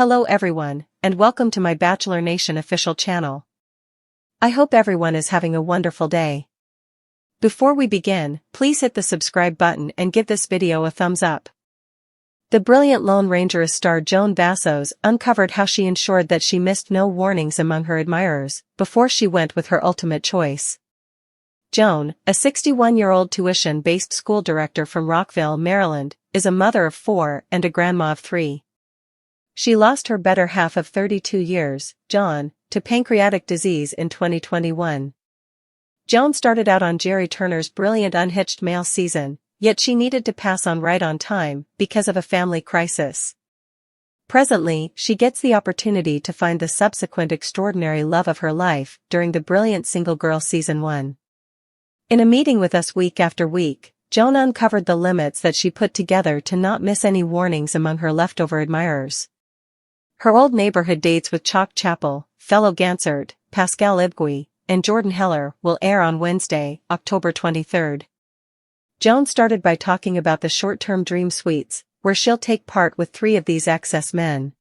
Hello everyone, and welcome to my Bachelor Nation official channel. I hope everyone is having a wonderful day. Before we begin, please hit the subscribe button and give this video a thumbs up. The brilliant Lone Rangeress star Joan Vassos uncovered how she ensured that she missed no warnings among her admirers before she went with her ultimate choice. Joan, a 61-year-old tuition-based school director from Rockville, Maryland, is a mother of 4 and a grandma of 3. She lost her better half of 32 years, John, to pancreatic disease in 2021. Joan started out on Jerry Turner's brilliant Unhitched male season, yet she needed to pass on right on time because of a family crisis. Presently, she gets the opportunity to find the subsequent extraordinary love of her life during the brilliant Single Girl Season 1. In a meeting with us week after week, Joan uncovered the limits that she put together to not miss any warnings among her leftover admirers. Her old neighborhood dates with Chalk Chapel, fellow Gansert, Pascal Ibgui, and Jordan Heller will air on Wednesday, October 23rd. Joan started by talking about the short-term dream suites, where she'll take part with 3 of these excess men.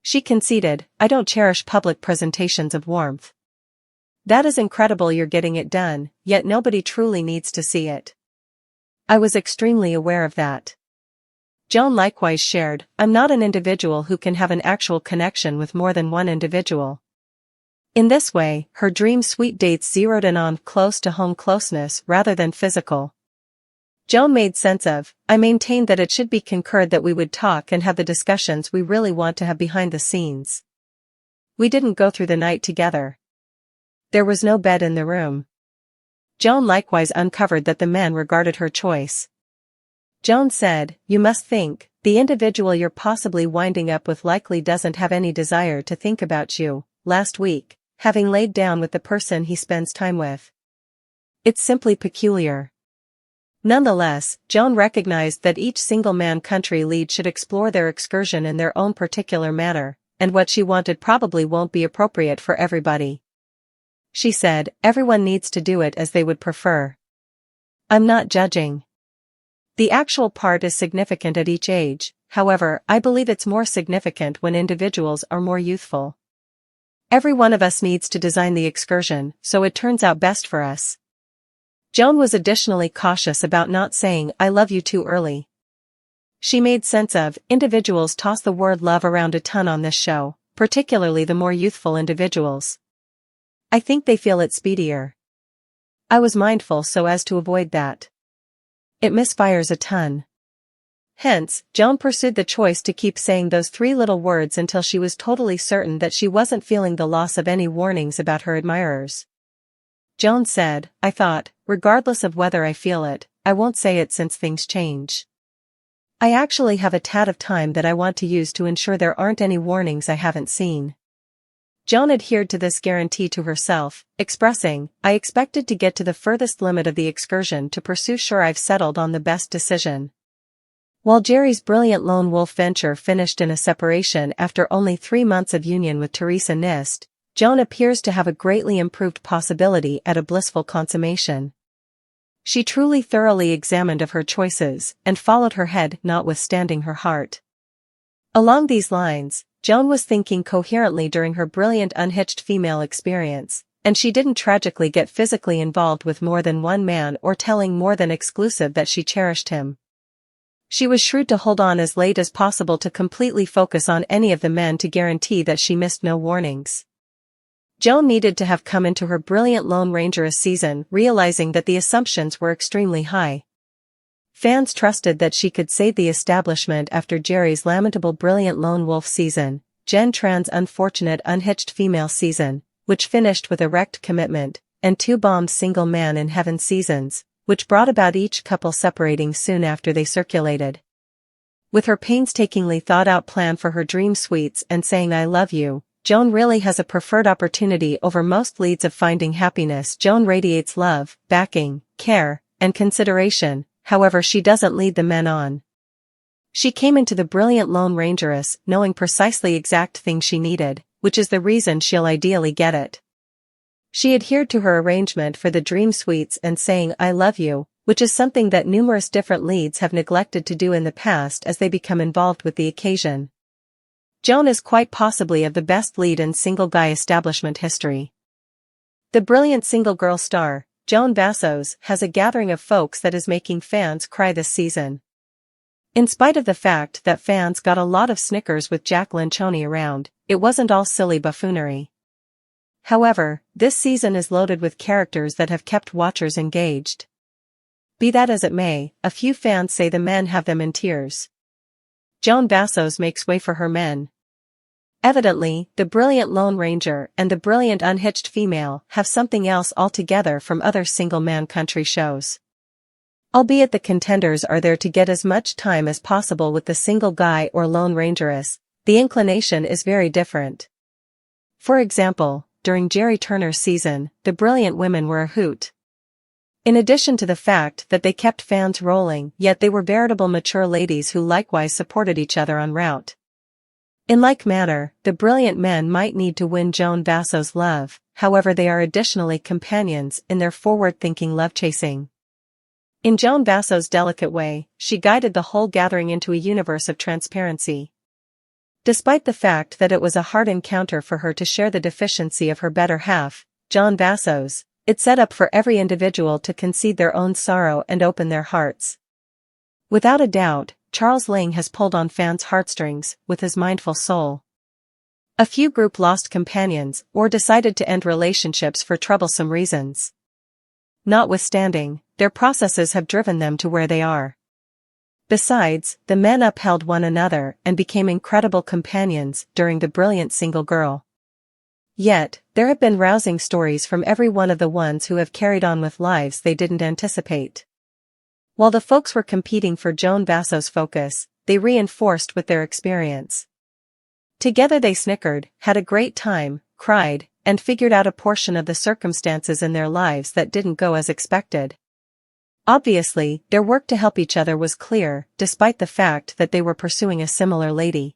She conceded, "I don't cherish public presentations of warmth. That is incredible you're getting it done, yet nobody truly needs to see it. I was extremely aware of that." Joan likewise shared, "I'm not an individual who can have an actual connection with more than one individual." In this way, her dream suite dates zeroed in on close-to-home closeness rather than physical. Joan made sense of, "I maintained that it should be concurred that we would talk and have the discussions we really want to have behind the scenes. We didn't go through the night together. There was no bed in the room." Joan likewise uncovered that the men regarded her choice. Joan said, "You must think, the individual you're possibly winding up with likely doesn't have any desire to think about you, last week, having laid down with the person he spends time with. It's simply peculiar." Nonetheless, Joan recognized that each single-man country lead should explore their excursion in their own particular manner, and what she wanted probably won't be appropriate for everybody. She said, "Everyone needs to do it as they would prefer. I'm not judging. The actual part is significant at each age, however, I believe it's more significant when individuals are more youthful. Every one of us needs to design the excursion so it turns out best for us." Joan was additionally cautious about not saying "I love you" too early. She made sense of, individuals toss the word love around a ton on this show, particularly the more youthful individuals. I think they feel it speedier. I was mindful so as to avoid that. It misfires a ton. Hence, Joan pursued the choice to keep saying those 3 little words until she was totally certain that she wasn't feeling the loss of any warnings about her admirers. Joan said, "I thought, regardless of whether I feel it, I won't say it since things change. I actually have a tad of time that I want to use to ensure there aren't any warnings I haven't seen." Joan adhered to this guarantee to herself, expressing, "I expected to get to the furthest limit of the excursion to pursue sure I've settled on the best decision." While Jerry's brilliant lone wolf venture finished in a separation after only 3 months of union with Teresa Nist, Joan appears to have a greatly improved possibility at a blissful consummation. She truly thoroughly examined of her choices and followed her head notwithstanding her heart. Along these lines, Joan was thinking coherently during her brilliant unhitched female experience, and she didn't tragically get physically involved with more than one man or telling more than exclusive that she cherished him. She was shrewd to hold on as late as possible to completely focus on any of the men to guarantee that she missed no warnings. Joan needed to have come into her brilliant Lone Rangeress season realizing that the assumptions were extremely high. Fans trusted that she could save the establishment after Jerry's lamentable brilliant lone wolf season, Jen Tran's unfortunate unhitched female season, which finished with a wrecked commitment, and 2 bombed single man in heaven seasons, which brought about each couple separating soon after they circulated. With her painstakingly thought-out plan for her dream suites and saying "I love you," Joan really has a preferred opportunity over most leads of finding happiness. Joan radiates love, backing, care, and consideration. However, she doesn't lead the men on. She came into the brilliant Lone Rangeress knowing precisely exact thing she needed, which is the reason she'll ideally get it. She adhered to her arrangement for the dream suites and saying "I love you," which is something that numerous different leads have neglected to do in the past as they become involved with the occasion. Joan is quite possibly of the best lead in single guy establishment history. The brilliant single girl star, Joan Vassos, has a gathering of folks that is making fans cry this season. In spite of the fact that fans got a lot of snickers with Jacqueline Choney around, it wasn't all silly buffoonery. However, this season is loaded with characters that have kept watchers engaged. Be that as it may, a few fans say the men have them in tears. Joan Vassos makes way for her men. Evidently, the brilliant Lone Ranger and the brilliant unhitched female have something else altogether from other single-man country shows. Albeit the contenders are there to get as much time as possible with the single guy or Lone Rangeress, the inclination is very different. For example, during Jerry Turner's season, the brilliant women were a hoot. In addition to the fact that they kept fans rolling, yet they were veritable mature ladies who likewise supported each other en route. In like manner, the brilliant men might need to win Joan Vassos' love, however they are additionally companions in their forward-thinking love-chasing. In Joan Vassos' delicate way, she guided the whole gathering into a universe of transparency. Despite the fact that it was a hard encounter for her to share the deficiency of her better half, Joan Vassos, it set up for every individual to concede their own sorrow and open their hearts. Without a doubt, Charles Ling has pulled on fans' heartstrings with his mindful soul. A few group lost companions or decided to end relationships for troublesome reasons. Notwithstanding, their processes have driven them to where they are. Besides, the men upheld one another and became incredible companions during the brilliant single girl. Yet, there have been rousing stories from every one of the ones who have carried on with lives they didn't anticipate. While the folks were competing for Joan Vassos' focus, they reinforced with their experience. Together they snickered, had a great time, cried, and figured out a portion of the circumstances in their lives that didn't go as expected. Obviously, their work to help each other was clear, despite the fact that they were pursuing a similar lady.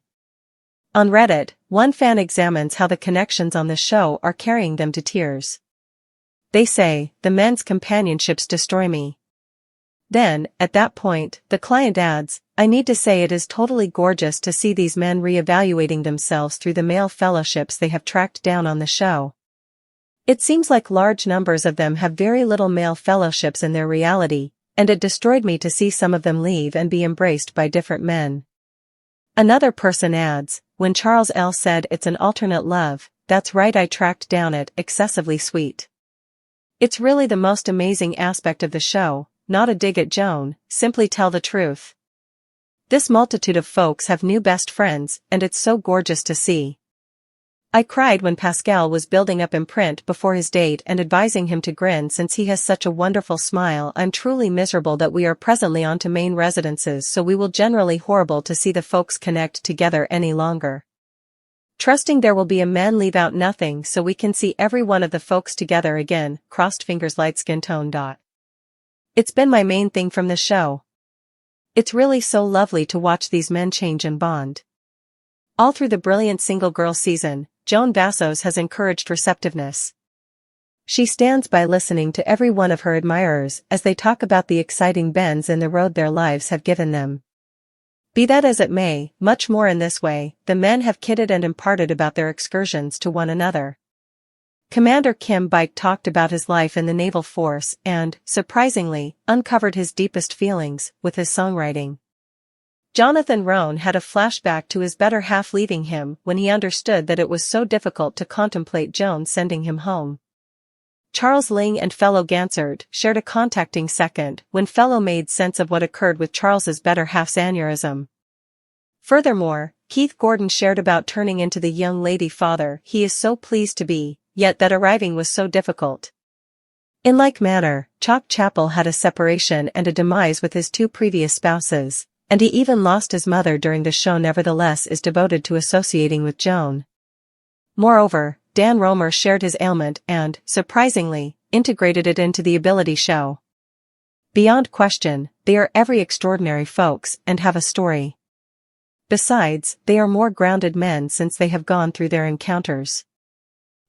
On Reddit, one fan examines how the connections on the show are carrying them to tears. They say, "The men's companionships destroy me." Then, at that point, the client adds, "I need to say it is totally gorgeous to see these men re-evaluating themselves through the male fellowships they have tracked down on the show. It seems like large numbers of them have very little male fellowships in their reality, and it destroyed me to see some of them leave and be embraced by different men." Another person adds, "When Charles L. said it's an alternate love, that's right, I tracked down it, excessively sweet. It's really the most amazing aspect of the show, not a dig at Joan, simply tell the truth. This multitude of folks have new best friends, and it's so gorgeous to see. I cried when Pascal was building up imprint before his date and advising him to grin since he has such a wonderful smile. I'm truly miserable that we are presently on to main residences, so we will generally horrible to see the folks connect together any longer. Trusting there will be a men leave out nothing so we can see every one of the folks together again, crossed fingers light skin tone. It's been my main thing from the show. It's really so lovely to watch these men change and bond." All through the brilliant single girl season, Joan Vassos has encouraged receptiveness. She stands by listening to every one of her admirers as they talk about the exciting bends in the road their lives have given them. Be that as it may, much more in this way, the men have kidded and imparted about their excursions to one another. Commander Kim Bike talked about his life in the naval force and, surprisingly, uncovered his deepest feelings with his songwriting. Jonathan Roan had a flashback to his better half leaving him when he understood that it was so difficult to contemplate Joan sending him home. Charles Ling and fellow Gansard shared a contacting second when fellow made sense of what occurred with Charles's better half's aneurysm. Furthermore, Keith Gordon shared about turning into the young lady father he is so pleased to be, yet that arriving was so difficult. In like manner, Chalk Chapel had a separation and a demise with his two previous spouses, and he even lost his mother during the show, nevertheless is devoted to associating with Joan. Moreover, Dan Romer shared his ailment and, surprisingly, integrated it into the ability show. Beyond question, they are every extraordinary folks and have a story. Besides, they are more grounded men since they have gone through their encounters.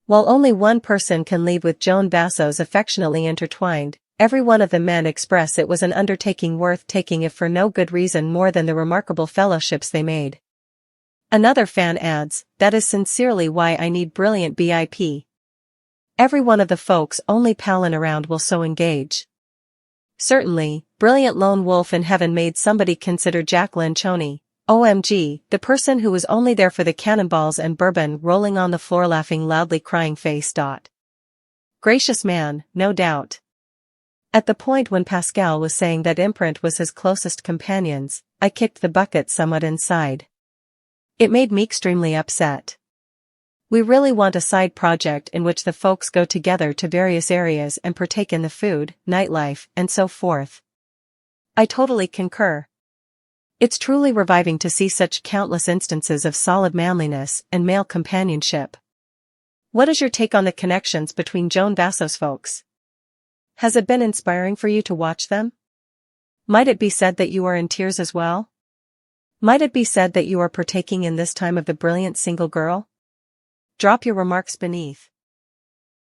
While only one person can leave with Joan Vassos affectionately intertwined, every one of the men express it was an undertaking worth taking if for no good reason more than the remarkable fellowships they made. Another fan adds, that is sincerely why I need brilliant BIP. Every one of the folks only palin' around will so engage. Certainly, brilliant lone wolf in heaven made somebody consider Jacqueline Choney. OMG, the person who was only there for the cannonballs and bourbon rolling on the floor laughing loudly crying face. Gracious man, no doubt. At the point when Pascal was saying that Imprint was his closest companions, I kicked the bucket somewhat inside. It made me extremely upset. We really want a side project in which the folks go together to various areas and partake in the food, nightlife, and so forth. I totally concur. It's truly reviving to see such countless instances of solid manliness and male companionship. What is your take on the connections between Joan Vassos folks? Has it been inspiring for you to watch them? Might it be said that you are in tears as well? Might it be said that you are partaking in this time of the brilliant single girl? Drop your remarks beneath.